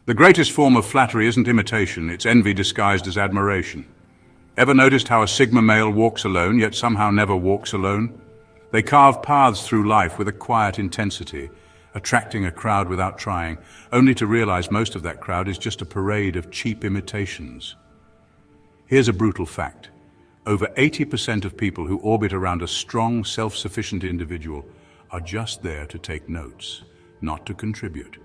The greatest form of flattery isn't imitation, it's envy disguised as admiration. Ever noticed how a Sigma male walks alone, yet somehow never walks alone? They carve paths through life with a quiet intensity, attracting a crowd without trying, only to realize most of that crowd is just a parade of cheap imitations. Here's a brutal fact. Over 80% of people who orbit around a strong, self-sufficient individual are just there to take notes, not to contribute.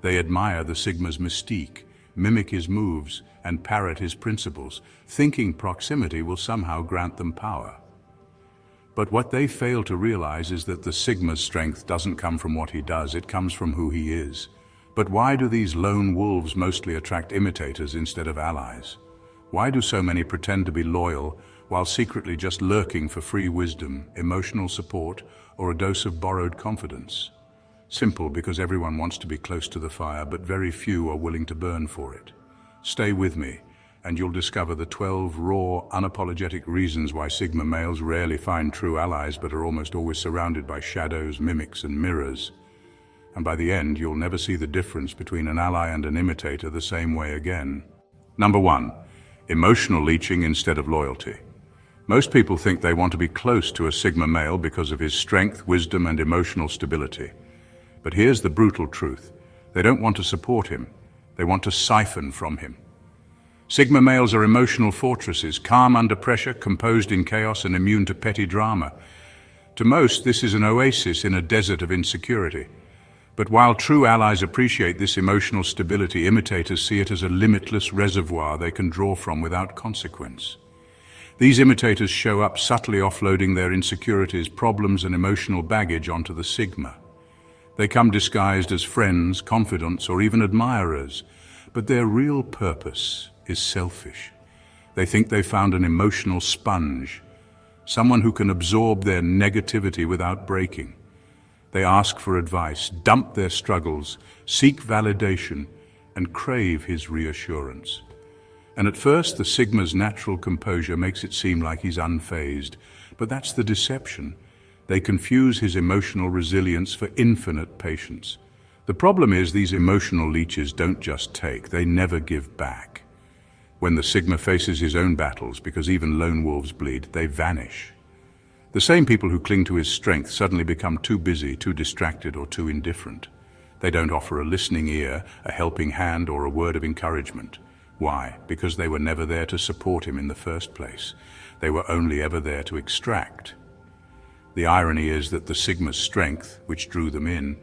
They admire the Sigma's mystique, mimic his moves, and parrot his principles, thinking proximity will somehow grant them power. But what they fail to realize is that the Sigma's strength doesn't come from what he does, it comes from who he is. But why do these lone wolves mostly attract imitators instead of allies? Why do so many pretend to be loyal while secretly just lurking for free wisdom, emotional support, or a dose of borrowed confidence? Simple, because everyone wants to be close to the fire, but very few are willing to burn for it. Stay with me, and you'll discover the 12 raw, unapologetic reasons why Sigma males rarely find true allies but are almost always surrounded by shadows, mimics, and mirrors. And by the end, you'll never see the difference between an ally and an imitator the same way again. Number 1. Emotional leeching instead of loyalty. Most people think they want to be close to a Sigma male because of his strength, wisdom, and emotional stability. But here's the brutal truth. They don't want to support him. They want to siphon from him. Sigma males are emotional fortresses, calm under pressure, composed in chaos, and immune to petty drama. To most, this is an oasis in a desert of insecurity. But while true allies appreciate this emotional stability, imitators see it as a limitless reservoir they can draw from without consequence. These imitators show up subtly offloading their insecurities, problems, and emotional baggage onto the Sigma. They come disguised as friends, confidants, or even admirers, but their real purpose is selfish. They think they found an emotional sponge, someone who can absorb their negativity without breaking. They ask for advice, dump their struggles, seek validation, and crave his reassurance. And at first, the Sigma's natural composure makes it seem like he's unfazed, but that's the deception. They confuse his emotional resilience for infinite patience. The problem is these emotional leeches don't just take, they never give back. When the Sigma faces his own battles, because even lone wolves bleed, they vanish. The same people who cling to his strength suddenly become too busy, too distracted, or too indifferent. They don't offer a listening ear, a helping hand, or a word of encouragement. Why? Because they were never there to support him in the first place. They were only ever there to extract. The irony is that the Sigma's strength, which drew them in,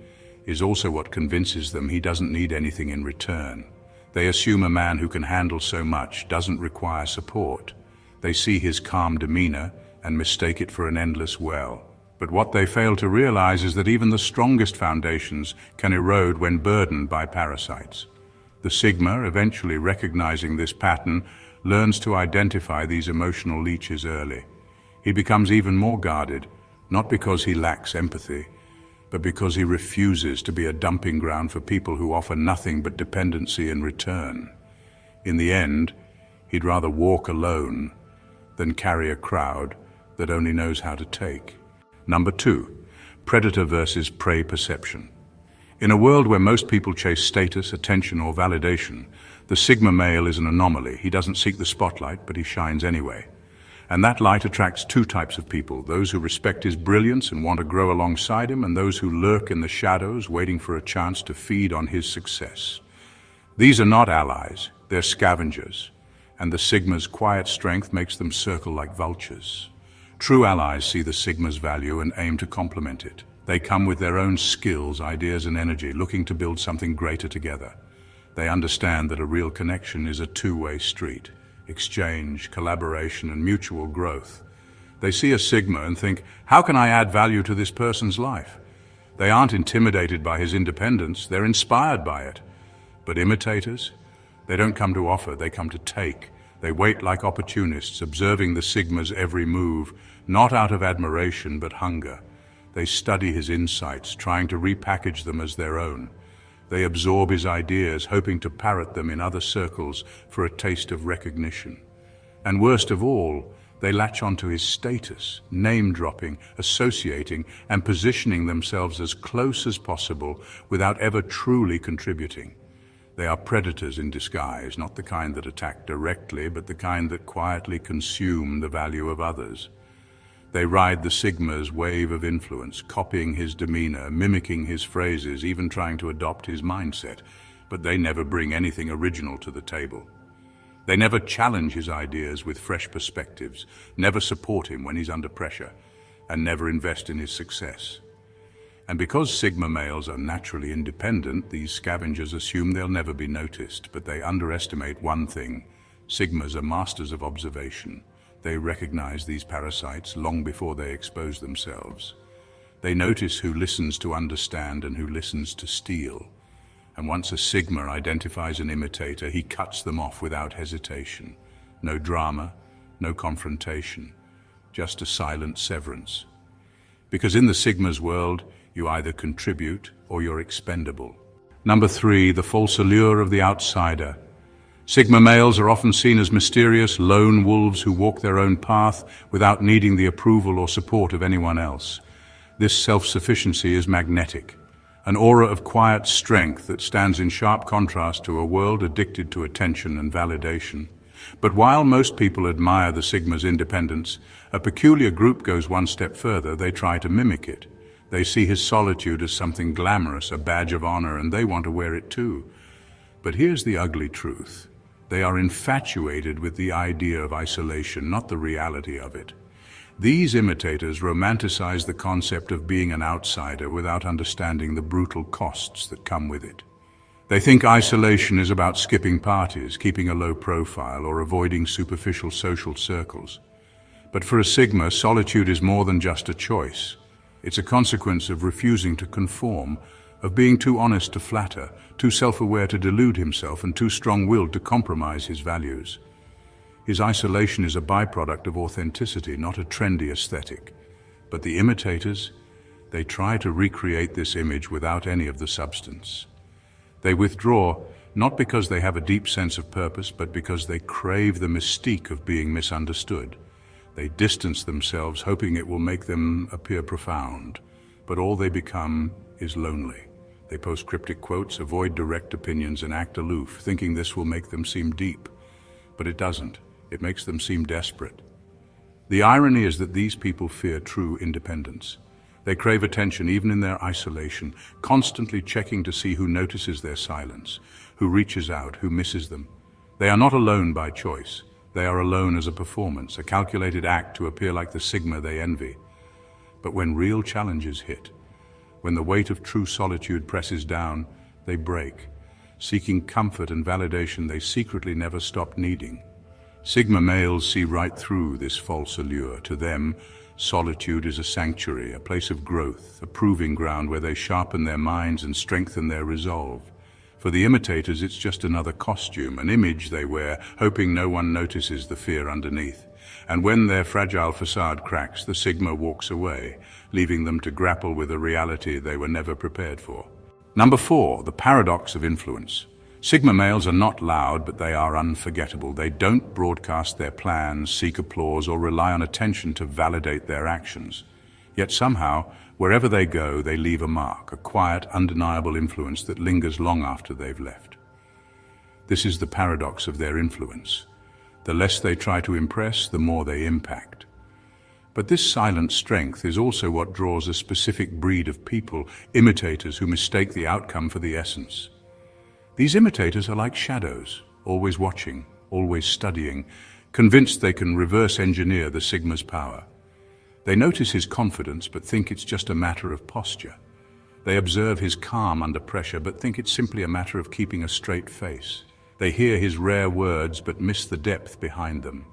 is also what convinces them he doesn't need anything in return. They assume a man who can handle so much doesn't require support. They see his calm demeanor and mistake it for an endless well. But what they fail to realize is that even the strongest foundations can erode when burdened by parasites. The Sigma, eventually recognizing this pattern, learns to identify these emotional leeches early. He becomes even more guarded, not because he lacks empathy, but because he refuses to be a dumping ground for people who offer nothing but dependency in return. In the end, he'd rather walk alone than carry a crowd that only knows how to take. Number 2, predator versus prey perception. In a world where most people chase status, attention, or validation, the Sigma male is an anomaly. He doesn't seek the spotlight, but he shines anyway. And that light attracts 2 types of people, those who respect his brilliance and want to grow alongside him, and those who lurk in the shadows, waiting for a chance to feed on his success. These are not allies, they're scavengers, and the Sigma's quiet strength makes them circle like vultures. True allies see the Sigma's value and aim to complement it. They come with their own skills, ideas, and energy, looking to build something greater together. They understand that a real connection is a two-way street. Exchange, collaboration, and mutual growth. They see a Sigma and think, how can I add value to this person's life? They aren't intimidated by his independence, they're inspired by it. But imitators? They don't come to offer, they come to take. They wait like opportunists, observing the Sigma's every move, not out of admiration but hunger. They study his insights, trying to repackage them as their own. They absorb his ideas, hoping to parrot them in other circles for a taste of recognition. And worst of all, they latch onto his status, name-dropping, associating, and positioning themselves as close as possible without ever truly contributing. They are predators in disguise, not the kind that attack directly, but the kind that quietly consume the value of others. They ride the Sigma's wave of influence, copying his demeanor, mimicking his phrases, even trying to adopt his mindset, but they never bring anything original to the table. They never challenge his ideas with fresh perspectives, never support him when he's under pressure, and never invest in his success. And because Sigma males are naturally independent, these scavengers assume they'll never be noticed, but they underestimate one thing. Sigmas are masters of observation. They recognize these parasites long before they expose themselves. They notice who listens to understand and who listens to steal. And once a Sigma identifies an imitator, he cuts them off without hesitation. No drama, no confrontation, just a silent severance. Because in the Sigma's world, you either contribute or you're expendable. Number 3, the false allure of the outsider. Sigma males are often seen as mysterious lone wolves who walk their own path without needing the approval or support of anyone else. This self-sufficiency is magnetic, an aura of quiet strength that stands in sharp contrast to a world addicted to attention and validation. But while most people admire the Sigma's independence, a peculiar group goes one step further. They try to mimic it. They see his solitude as something glamorous, a badge of honor, and they want to wear it too. But here's the ugly truth. They are infatuated with the idea of isolation, not the reality of it. These imitators romanticize the concept of being an outsider without understanding the brutal costs that come with it. They think isolation is about skipping parties, keeping a low profile, or avoiding superficial social circles. But for a Sigma, solitude is more than just a choice. It's a consequence of refusing to conform, of being too honest to flatter, too self-aware to delude himself, and too strong-willed to compromise his values. His isolation is a byproduct of authenticity, not a trendy aesthetic. But the imitators, they try to recreate this image without any of the substance. They withdraw, not because they have a deep sense of purpose, but because they crave the mystique of being misunderstood. They distance themselves, hoping it will make them appear profound. But all they become is lonely. They post cryptic quotes, avoid direct opinions, and act aloof, thinking this will make them seem deep. But it doesn't. It makes them seem desperate. The irony is that these people fear true independence. They crave attention even in their isolation, constantly checking to see who notices their silence, who reaches out, who misses them. They are not alone by choice. They are alone as a performance, a calculated act to appear like the Sigma they envy. But when real challenges hit, when the weight of true solitude presses down, they break, seeking comfort and validation they secretly never stopped needing. Sigma males see right through this false allure. To them, solitude is a sanctuary, a place of growth, a proving ground where they sharpen their minds and strengthen their resolve. For the imitators, it's just another costume, an image they wear, hoping no one notices the fear underneath. And when their fragile facade cracks, the Sigma walks away, leaving them to grapple with a reality they were never prepared for. Number 4, the paradox of influence. Sigma males are not loud, but they are unforgettable. They don't broadcast their plans, seek applause, or rely on attention to validate their actions. Yet somehow, wherever they go, they leave a mark, a quiet, undeniable influence that lingers long after they've left. This is the paradox of their influence. The less they try to impress, the more they impact. But this silent strength is also what draws a specific breed of people, imitators who mistake the outcome for the essence. These imitators are like shadows, always watching, always studying, convinced they can reverse engineer the Sigma's power. They notice his confidence but think it's just a matter of posture. They observe his calm under pressure but think it's simply a matter of keeping a straight face. They hear his rare words but miss the depth behind them.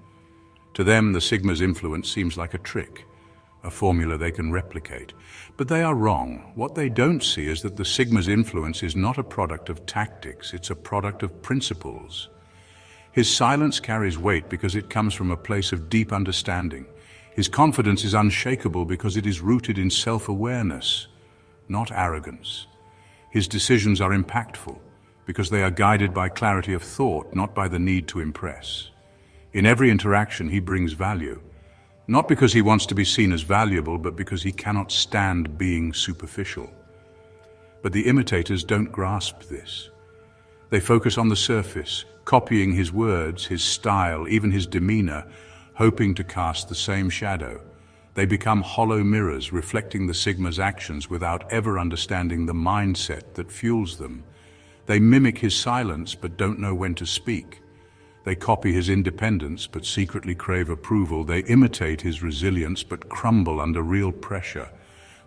To them, the Sigma's influence seems like a trick, a formula they can replicate. But they are wrong. What they don't see is that the Sigma's influence is not a product of tactics, it's a product of principles. His silence carries weight because it comes from a place of deep understanding. His confidence is unshakable because it is rooted in self-awareness, not arrogance. His decisions are impactful because they are guided by clarity of thought, not by the need to impress. In every interaction, he brings value, not because he wants to be seen as valuable, but because he cannot stand being superficial. But the imitators don't grasp this. They focus on the surface, copying his words, his style, even his demeanor, hoping to cast the same shadow. They become hollow mirrors, reflecting the Sigma's actions without ever understanding the mindset that fuels them. They mimic his silence but don't know when to speak. They copy his independence but secretly crave approval. They imitate his resilience but crumble under real pressure.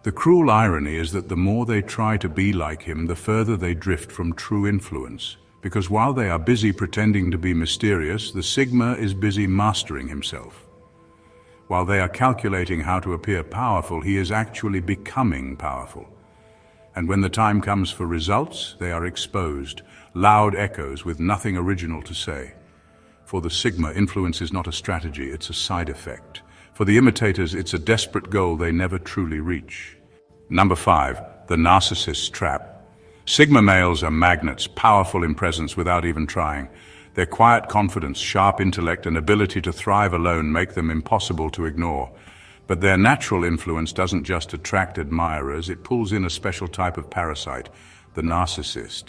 The cruel irony is that the more they try to be like him, the further they drift from true influence. Because while they are busy pretending to be mysterious, the Sigma is busy mastering himself. While they are calculating how to appear powerful, he is actually becoming powerful. And when the time comes for results, they are exposed, loud echoes with nothing original to say. For the Sigma, influence is not a strategy, it's a side effect. For the imitators, it's a desperate goal they never truly reach. Number 5, the narcissist's trap. Sigma males are magnets, powerful in presence without even trying. Their quiet confidence, sharp intellect, and ability to thrive alone make them impossible to ignore. But their natural influence doesn't just attract admirers, it pulls in a special type of parasite, the narcissist.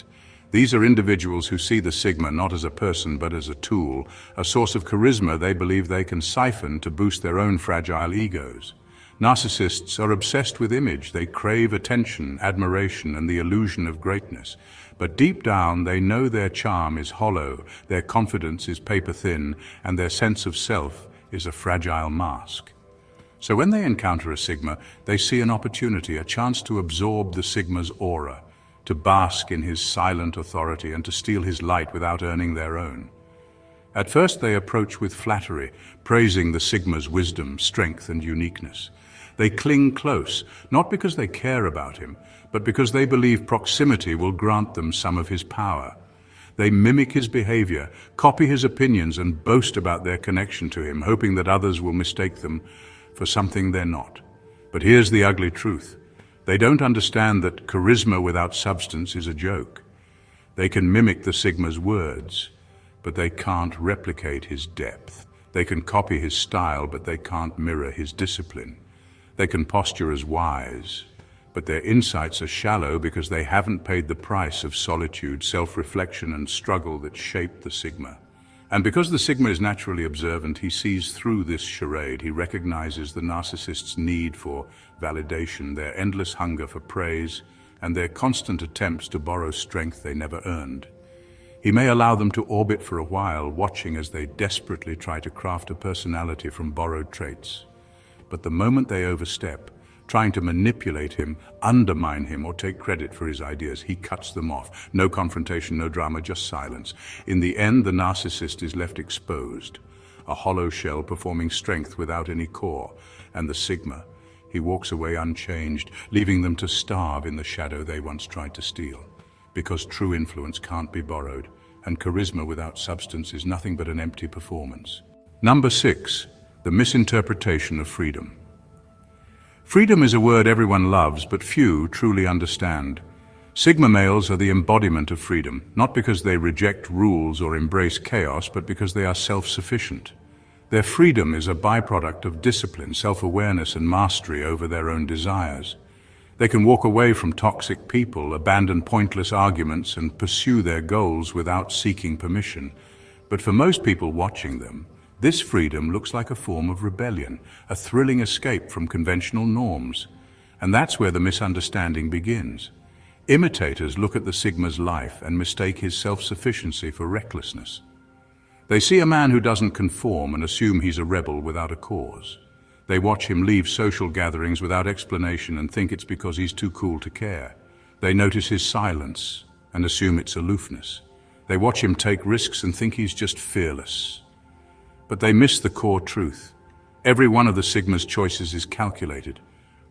These are individuals who see the Sigma not as a person but as a tool, a source of charisma they believe they can siphon to boost their own fragile egos. Narcissists are obsessed with image. They crave attention, admiration, and the illusion of greatness. But deep down, they know their charm is hollow, their confidence is paper-thin, and their sense of self is a fragile mask. So when they encounter a Sigma, they see an opportunity, a chance to absorb the Sigma's aura, to bask in his silent authority and to steal his light without earning their own. At first they approach with flattery, praising the Sigma's wisdom, strength, and uniqueness. They cling close, not because they care about him, but because they believe proximity will grant them some of his power. They mimic his behavior, copy his opinions, and boast about their connection to him, hoping that others will mistake them for something they're not. But here's the ugly truth. They don't understand that charisma without substance is a joke. They can mimic the Sigma's words, but they can't replicate his depth. They can copy his style, but they can't mirror his discipline. They can posture as wise, but their insights are shallow because they haven't paid the price of solitude, self-reflection, and struggle that shaped the Sigma. And because the Sigma is naturally observant, he sees through this charade. He recognizes the narcissist's need for validation, their endless hunger for praise, and their constant attempts to borrow strength they never earned. He may allow them to orbit for a while, watching as they desperately try to craft a personality from borrowed traits. But the moment they overstep, trying to manipulate him, undermine him, or take credit for his ideas, he cuts them off. No confrontation, no drama, just silence. In the end, the narcissist is left exposed, a hollow shell performing strength without any core. And the Sigma, he walks away unchanged, leaving them to starve in the shadow they once tried to steal. Because true influence can't be borrowed, and charisma without substance is nothing but an empty performance. Number 6, the misinterpretation of freedom. Freedom is a word everyone loves, but few truly understand. Sigma males are the embodiment of freedom, not because they reject rules or embrace chaos, but because they are self-sufficient. Their freedom is a byproduct of discipline, self-awareness, and mastery over their own desires. They can walk away from toxic people, abandon pointless arguments, and pursue their goals without seeking permission. But for most people watching them, this freedom looks like a form of rebellion, a thrilling escape from conventional norms. And that's where the misunderstanding begins. Imitators look at the Sigma's life and mistake his self-sufficiency for recklessness. They see a man who doesn't conform and assume he's a rebel without a cause. They watch him leave social gatherings without explanation and think it's because he's too cool to care. They notice his silence and assume it's aloofness. They watch him take risks and think he's just fearless. But they miss the core truth. Every one of the Sigma's choices is calculated,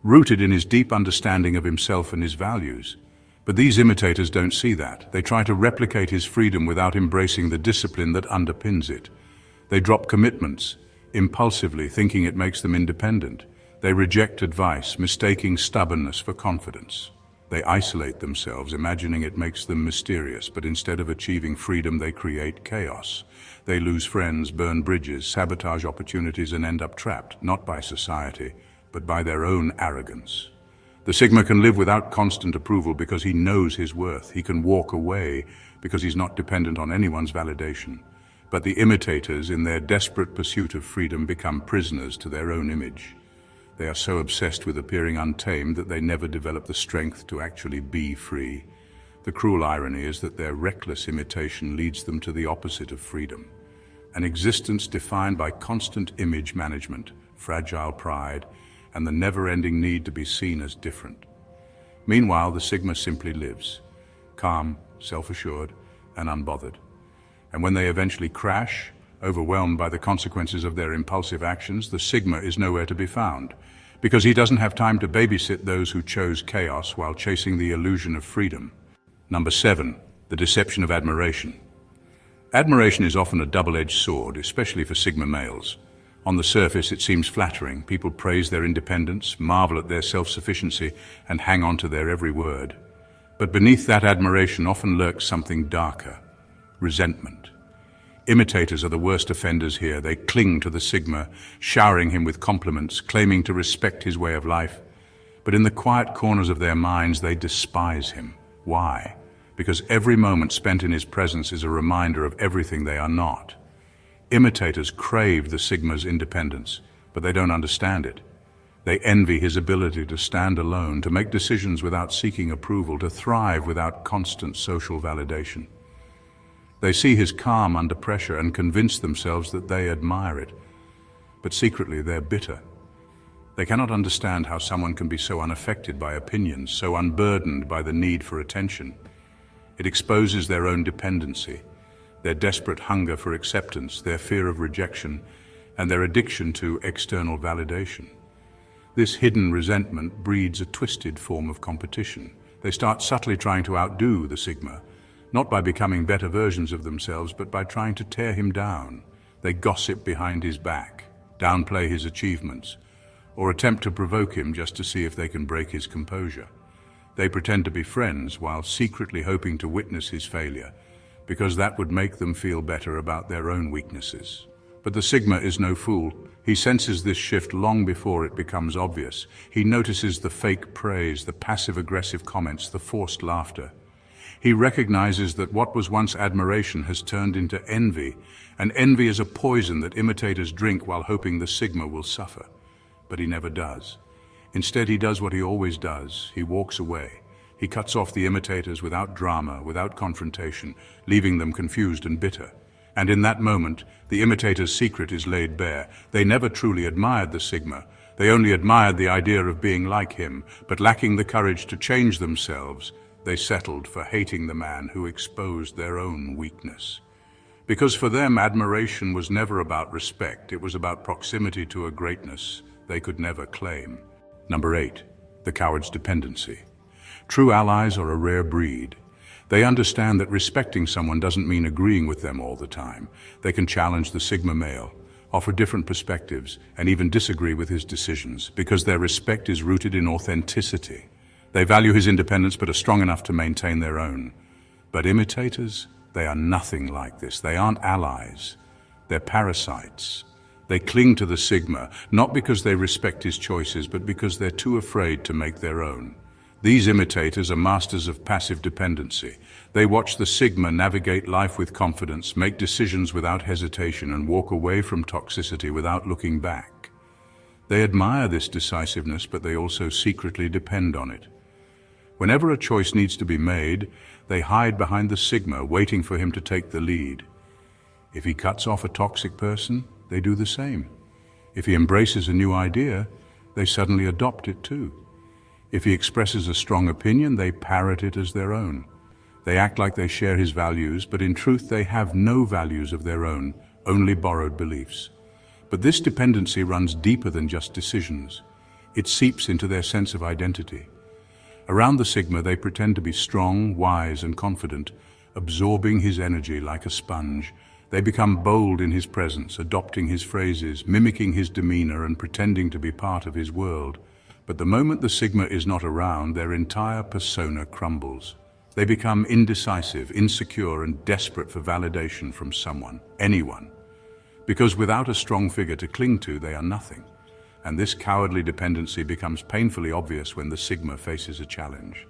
rooted in his deep understanding of himself and his values. But these imitators don't see that. They try to replicate his freedom without embracing the discipline that underpins it. They drop commitments, impulsively, thinking it makes them independent. They reject advice, mistaking stubbornness for confidence. They isolate themselves, imagining it makes them mysterious, but instead of achieving freedom, they create chaos. They lose friends, burn bridges, sabotage opportunities, and end up trapped, not by society, but by their own arrogance. The Sigma can live without constant approval because he knows his worth. He can walk away because he's not dependent on anyone's validation. But the imitators, in their desperate pursuit of freedom, become prisoners to their own image. They are so obsessed with appearing untamed that they never develop the strength to actually be free. The cruel irony is that their reckless imitation leads them to the opposite of freedom, an existence defined by constant image management, fragile pride, and the never-ending need to be seen as different. Meanwhile, the Sigma simply lives, calm, self-assured, and unbothered. And when they eventually crash, overwhelmed by the consequences of their impulsive actions, the Sigma is nowhere to be found, because he doesn't have time to babysit those who chose chaos while chasing the illusion of freedom. Number 7, the deception of admiration. Admiration is often a double-edged sword, especially for Sigma males. On the surface, it seems flattering. People praise their independence, marvel at their self-sufficiency, and hang on to their every word. But beneath that admiration often lurks something darker: resentment. Imitators are the worst offenders here. They cling to the Sigma, showering him with compliments, claiming to respect his way of life. But in the quiet corners of their minds, they despise him. Why? Because every moment spent in his presence is a reminder of everything they are not. Imitators crave the Sigma's independence, but they don't understand it. They envy his ability to stand alone, to make decisions without seeking approval, to thrive without constant social validation. They see his calm under pressure and convince themselves that they admire it. But secretly, they're bitter. They cannot understand how someone can be so unaffected by opinions, so unburdened by the need for attention. It exposes their own dependency, their desperate hunger for acceptance, their fear of rejection, and their addiction to external validation. This hidden resentment breeds a twisted form of competition. They start subtly trying to outdo the Sigma, not by becoming better versions of themselves, but by trying to tear him down. They gossip behind his back, downplay his achievements, or attempt to provoke him just to see if they can break his composure. They pretend to be friends while secretly hoping to witness his failure, because that would make them feel better about their own weaknesses. But the Sigma is no fool. He senses this shift long before it becomes obvious. He notices the fake praise, the passive-aggressive comments, the forced laughter. He recognizes that what was once admiration has turned into envy, and envy is a poison that imitators drink while hoping the Sigma will suffer. But he never does. Instead, he does what he always does. He walks away. He cuts off the imitators without drama, without confrontation, leaving them confused and bitter. And in that moment, the imitator's secret is laid bare. They never truly admired the Sigma. They only admired the idea of being like him, but lacking the courage to change themselves, they settled for hating the man who exposed their own weakness. Because for them, admiration was never about respect. It was about proximity to a greatness they could never claim. Number 8, the coward's dependency. True allies are a rare breed. They understand that respecting someone doesn't mean agreeing with them all the time. They can challenge the Sigma male, offer different perspectives, and even disagree with his decisions, because their respect is rooted in authenticity. They value his independence but are strong enough to maintain their own. But imitators, they are nothing like this. They aren't allies. They're parasites. They cling to the Sigma, not because they respect his choices, but because they're too afraid to make their own. These imitators are masters of passive dependency. They watch the Sigma navigate life with confidence, make decisions without hesitation, and walk away from toxicity without looking back. They admire this decisiveness, but they also secretly depend on it. Whenever a choice needs to be made, they hide behind the Sigma, waiting for him to take the lead. If he cuts off a toxic person, they do the same. If he embraces a new idea, they suddenly adopt it too. If he expresses a strong opinion, they parrot it as their own. They act like they share his values, but in truth they have no values of their own, only borrowed beliefs. But this dependency runs deeper than just decisions. It seeps into their sense of identity. Around the Sigma, they pretend to be strong, wise, and confident, absorbing his energy like a sponge. They become bold in his presence, adopting his phrases, mimicking his demeanor, and pretending to be part of his world. But the moment the Sigma is not around, their entire persona crumbles. They become indecisive, insecure, and desperate for validation from someone, anyone. Because without a strong figure to cling to, they are nothing. And this cowardly dependency becomes painfully obvious when the Sigma faces a challenge.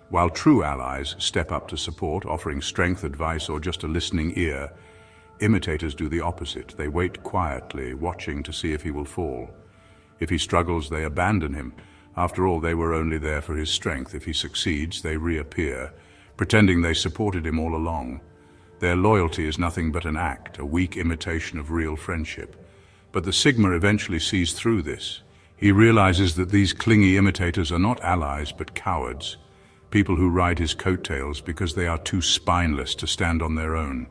While true allies step up to support, offering strength, advice, or just a listening ear, imitators do the opposite. They wait quietly, watching to see if he will fall. If he struggles, they abandon him. After all, they were only there for his strength. If he succeeds, they reappear, pretending they supported him all along. Their loyalty is nothing but an act, a weak imitation of real friendship. But the Sigma eventually sees through this. He realizes that these clingy imitators are not allies, but cowards. People who ride his coattails because they are too spineless to stand on their own.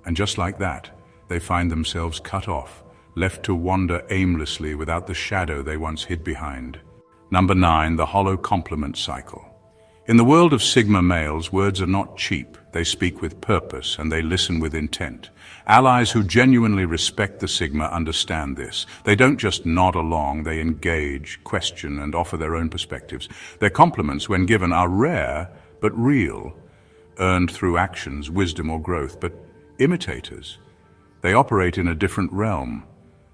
And just like that, they find themselves cut off, left to wander aimlessly without the shadow they once hid behind. Number 9, the hollow compliment cycle. In the world of Sigma males, words are not cheap. They speak with purpose and they listen with intent. Allies who genuinely respect the Sigma understand this. They don't just nod along, they engage, question, and offer their own perspectives. Their compliments, when given, are rare but real, earned through actions, wisdom, or growth. But imitators, they operate in a different realm,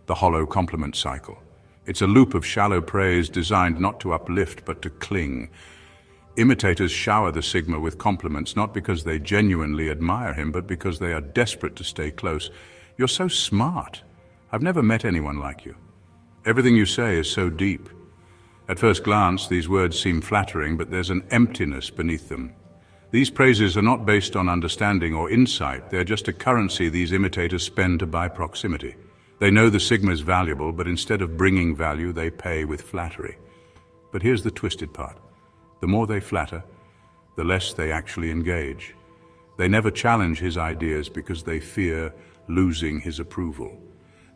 the hollow compliment cycle. It's a loop of shallow praise designed not to uplift but to cling. Imitators shower the Sigma with compliments not because they genuinely admire him, but because they are desperate to stay close. "You're so smart. I've never met anyone like you. Everything you say is so deep." At first glance, these words seem flattering, but there's an emptiness beneath them. These praises are not based on understanding or insight. They're just a currency these imitators spend to buy proximity. They know the Sigma is valuable, but instead of bringing value, they pay with flattery. But here's the twisted part. The more they flatter, the less they actually engage. They never challenge his ideas because they fear losing his approval.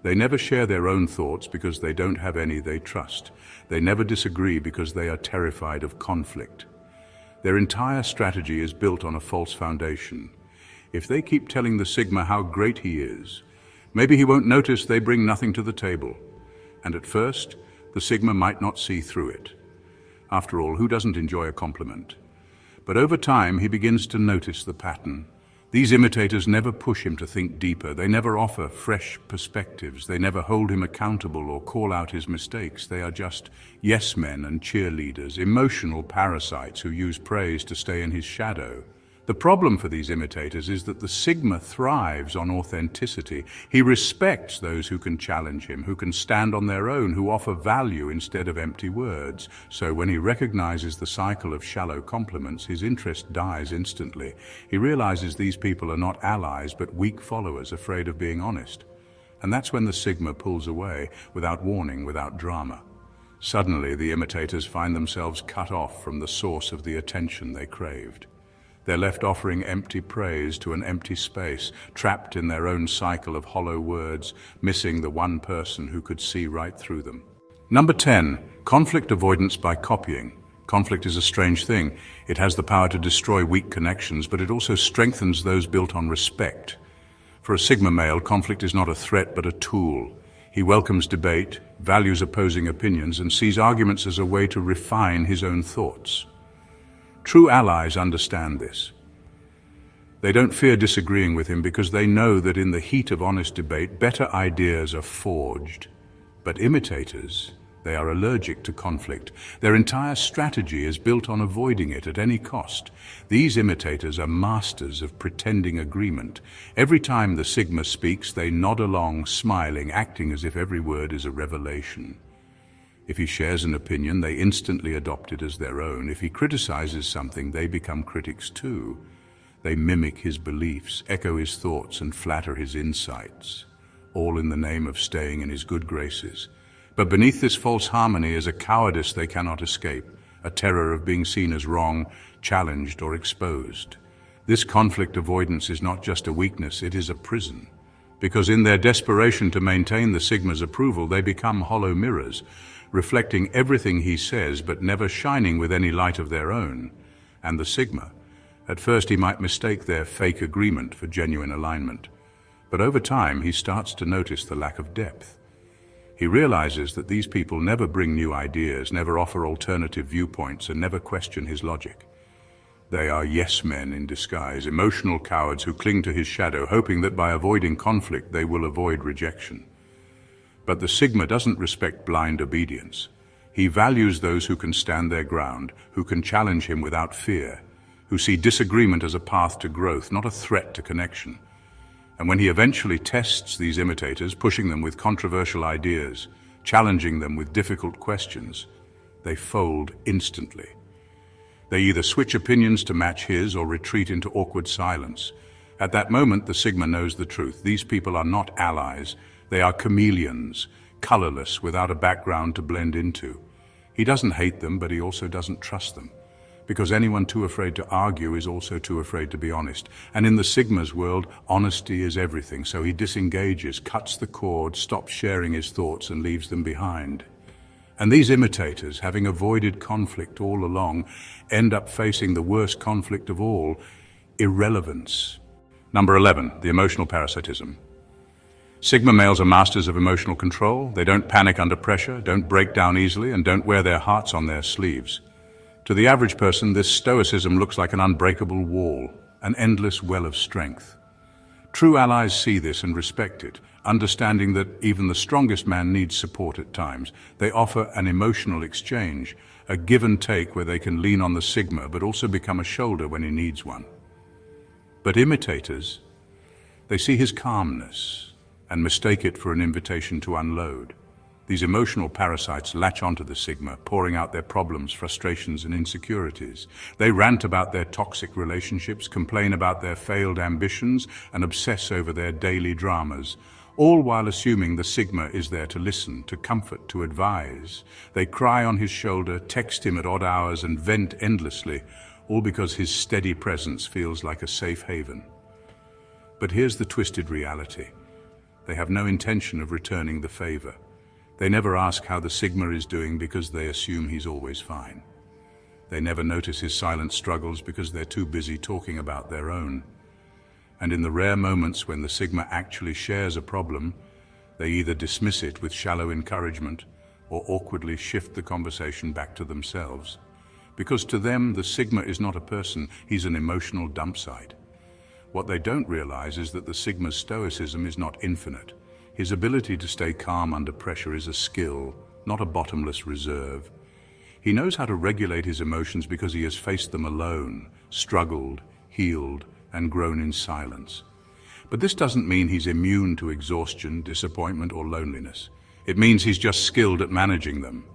They never share their own thoughts because they don't have any they trust. They never disagree because they are terrified of conflict. Their entire strategy is built on a false foundation. If they keep telling the Sigma how great he is, maybe he won't notice they bring nothing to the table. And at first, the Sigma might not see through it. After all, who doesn't enjoy a compliment? But over time, he begins to notice the pattern. These imitators never push him to think deeper. They never offer fresh perspectives. They never hold him accountable or call out his mistakes. They are just yes men and cheerleaders, emotional parasites who use praise to stay in his shadow. The problem for these imitators is that the Sigma thrives on authenticity. He respects those who can challenge him, who can stand on their own, who offer value instead of empty words. So when he recognizes the cycle of shallow compliments, his interest dies instantly. He realizes these people are not allies, but weak followers, afraid of being honest. And that's when the Sigma pulls away, without warning, without drama. Suddenly, the imitators find themselves cut off from the source of the attention they craved. They're left offering empty praise to an empty space, trapped in their own cycle of hollow words, missing the one person who could see right through them. Number 10, conflict avoidance by copying. Conflict is a strange thing. It has the power to destroy weak connections, but it also strengthens those built on respect. For a Sigma male, conflict is not a threat but a tool. He welcomes debate, values opposing opinions, and sees arguments as a way to refine his own thoughts. True allies understand this. They don't fear disagreeing with him because they know that in the heat of honest debate, better ideas are forged. But imitators, they are allergic to conflict. Their entire strategy is built on avoiding it at any cost. These imitators are masters of pretending agreement. Every time the Sigma speaks, they nod along, smiling, acting as if every word is a revelation. If he shares an opinion, they instantly adopt it as their own. If he criticizes something, they become critics too. They mimic his beliefs, echo his thoughts, and flatter his insights, all in the name of staying in his good graces. But beneath this false harmony is a cowardice they cannot escape, a terror of being seen as wrong, challenged, or exposed. This conflict avoidance is not just a weakness, it is a prison. Because in their desperation to maintain the Sigma's approval, they become hollow mirrors, reflecting everything he says but never shining with any light of their own. And the Sigma, at first he might mistake their fake agreement for genuine alignment. But over time he starts to notice the lack of depth. He realizes that these people never bring new ideas, never offer alternative viewpoints, and never question his logic. They are yes men in disguise, emotional cowards who cling to his shadow, hoping that by avoiding conflict they will avoid rejection. But the Sigma doesn't respect blind obedience. He values those who can stand their ground, who can challenge him without fear, who see disagreement as a path to growth, not a threat to connection. And when he eventually tests these imitators, pushing them with controversial ideas, challenging them with difficult questions, they fold instantly. They either switch opinions to match his or retreat into awkward silence. At that moment, the Sigma knows the truth. These people are not allies. They are chameleons, colorless, without a background to blend into. He doesn't hate them, but he also doesn't trust them. Because anyone too afraid to argue is also too afraid to be honest. And in the Sigma's world, honesty is everything. So he disengages, cuts the cord, stops sharing his thoughts, and leaves them behind. And these imitators, having avoided conflict all along, end up facing the worst conflict of all, irrelevance. Number 11, the emotional parasitism. Sigma males are masters of emotional control. They don't panic under pressure, don't break down easily, and don't wear their hearts on their sleeves. To the average person, this stoicism looks like an unbreakable wall, an endless well of strength. True allies see this and respect it, understanding that even the strongest man needs support at times. They offer an emotional exchange, a give and take where they can lean on the Sigma but also become a shoulder when he needs one. But imitators, they see his calmness and mistake it for an invitation to unload. These emotional parasites latch onto the Sigma, pouring out their problems, frustrations, and insecurities. They rant about their toxic relationships, complain about their failed ambitions, and obsess over their daily dramas, all while assuming the Sigma is there to listen, to comfort, to advise. They cry on his shoulder, text him at odd hours, and vent endlessly, all because his steady presence feels like a safe haven. But here's the twisted reality. They have no intention of returning the favor. They never ask how the Sigma is doing because they assume he's always fine. They never notice his silent struggles because they're too busy talking about their own. And in the rare moments when the Sigma actually shares a problem, they either dismiss it with shallow encouragement or awkwardly shift the conversation back to themselves. Because to them, the Sigma is not a person, he's an emotional dump site. What they don't realize is that the Sigma's stoicism is not infinite. His ability to stay calm under pressure is a skill, not a bottomless reserve. He knows how to regulate his emotions because he has faced them alone, struggled, healed, and grown in silence. But this doesn't mean he's immune to exhaustion, disappointment, or loneliness. It means he's just skilled at managing them.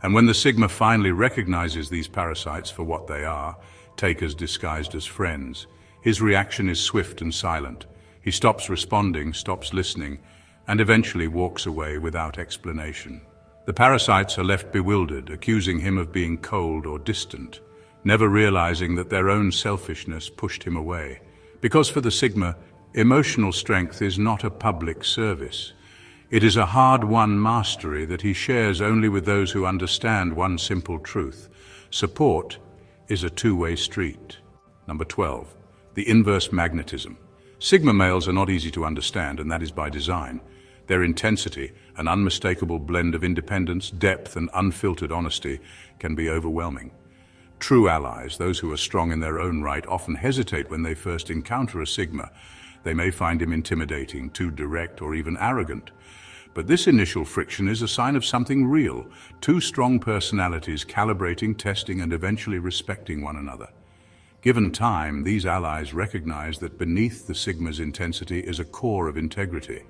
And when the Sigma finally recognizes these parasites for what they are, takers disguised as friends, his reaction is swift and silent. He stops responding, stops listening, and eventually walks away without explanation. The parasites are left bewildered, accusing him of being cold or distant, never realizing that their own selfishness pushed him away. Because for the Sigma, emotional strength is not a public service. It is a hard-won mastery that he shares only with those who understand one simple truth. Support is a two-way street. Number 12, the inverse magnetism. Sigma males are not easy to understand, and that is by design. Their intensity, an unmistakable blend of independence, depth, and unfiltered honesty, can be overwhelming. True allies, those who are strong in their own right, often hesitate when they first encounter a Sigma. They may find him intimidating, too direct, or even arrogant. But this initial friction is a sign of something real, two strong personalities calibrating, testing, and eventually respecting one another. Given time, these allies recognize that beneath the Sigma's intensity is a core of integrity,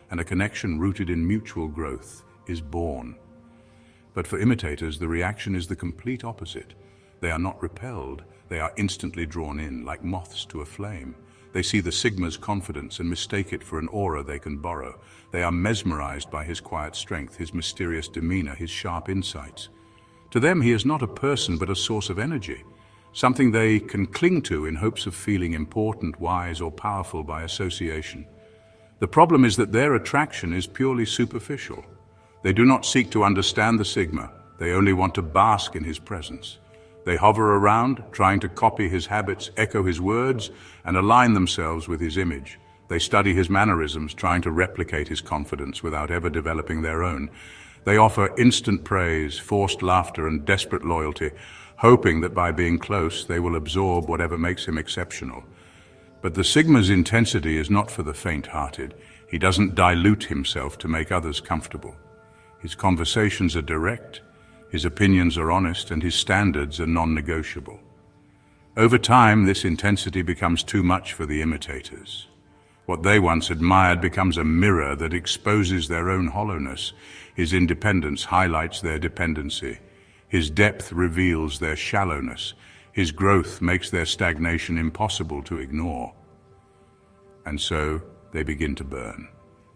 and a connection rooted in mutual growth is born. But for imitators, the reaction is the complete opposite. They are not repelled, they are instantly drawn in, like moths to a flame. They see the Sigma's confidence and mistake it for an aura they can borrow. They are mesmerized by his quiet strength, his mysterious demeanor, his sharp insights. To them, he is not a person but a source of energy, something they can cling to in hopes of feeling important, wise, or powerful by association. The problem is that their attraction is purely superficial. They do not seek to understand the Sigma, they only want to bask in his presence. They hover around, trying to copy his habits, echo his words, and align themselves with his image. They study his mannerisms, trying to replicate his confidence without ever developing their own. They offer instant praise, forced laughter, and desperate loyalty, hoping that by being close, they will absorb whatever makes him exceptional. But the Sigma's intensity is not for the faint-hearted. He doesn't dilute himself to make others comfortable. His conversations are direct, His opinions are honest and his standards are non-negotiable. Over time, this intensity becomes too much for the imitators. What they once admired becomes a mirror that exposes their own hollowness. His independence highlights their dependency. His depth reveals their shallowness. His growth makes their stagnation impossible to ignore. And so they begin to burn.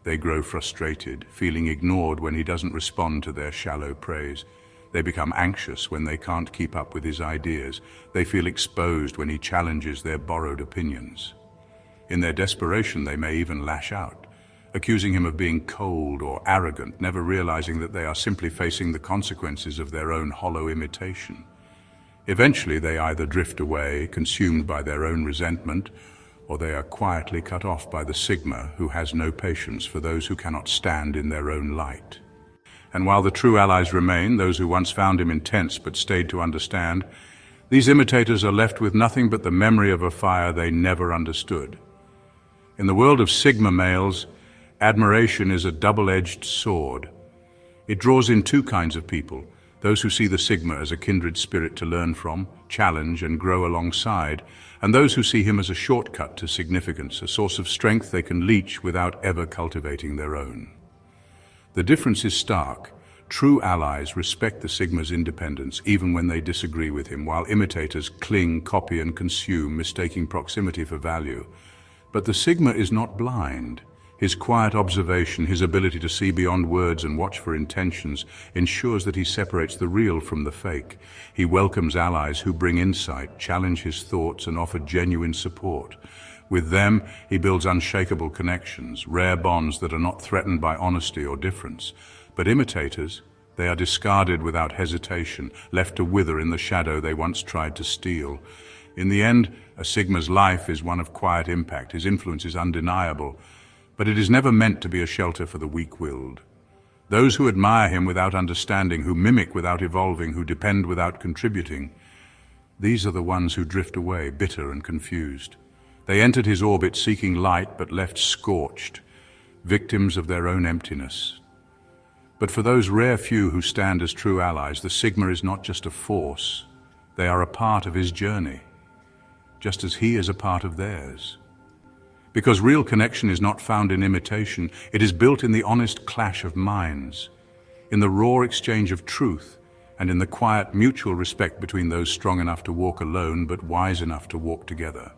They grow frustrated, feeling ignored when he doesn't respond to their shallow praise. They become anxious when they can't keep up with his ideas. They feel exposed when he challenges their borrowed opinions. In their desperation, they may even lash out, accusing him of being cold or arrogant, never realizing that they are simply facing the consequences of their own hollow imitation. Eventually, they either drift away, consumed by their own resentment, or they are quietly cut off by the Sigma, who has no patience for those who cannot stand in their own light. And while the true allies remain, those who once found him intense but stayed to understand, these imitators are left with nothing but the memory of a fire they never understood. In the world of Sigma males, admiration is a double-edged sword. It draws in two kinds of people: those who see the Sigma as a kindred spirit to learn from, challenge, and grow alongside, and those who see him as a shortcut to significance, a source of strength they can leech without ever cultivating their own. The difference is stark. True allies respect the Sigma's independence even when they disagree with him, while imitators cling, copy, and consume, mistaking proximity for value. But the Sigma is not blind. His quiet observation, his ability to see beyond words and watch for intentions, ensures that he separates the real from the fake. He welcomes allies who bring insight, challenge his thoughts, and offer genuine support. With them, he builds unshakable connections, rare bonds that are not threatened by honesty or difference. But imitators, they are discarded without hesitation, left to wither in the shadow they once tried to steal. In the end, a Sigma's life is one of quiet impact. His influence is undeniable, but it is never meant to be a shelter for the weak-willed. Those who admire him without understanding, who mimic without evolving, who depend without contributing, these are the ones who drift away, bitter and confused. They entered his orbit seeking light, but left scorched, victims of their own emptiness. But for those rare few who stand as true allies, the Sigma is not just a force. They are a part of his journey, just as he is a part of theirs. Because real connection is not found in imitation, it is built in the honest clash of minds, in the raw exchange of truth, and in the quiet mutual respect between those strong enough to walk alone but wise enough to walk together.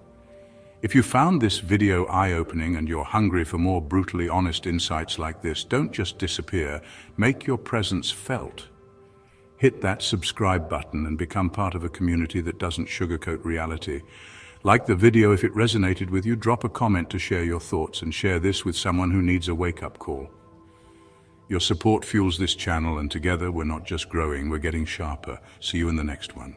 If you found this video eye-opening and you're hungry for more brutally honest insights like this, don't just disappear. Make your presence felt. Hit that subscribe button and become part of a community that doesn't sugarcoat reality. Like the video if it resonated with you, drop a comment to share your thoughts, and share this with someone who needs a wake-up call. Your support fuels this channel, and together we're not just growing, we're getting sharper. See you in the next one.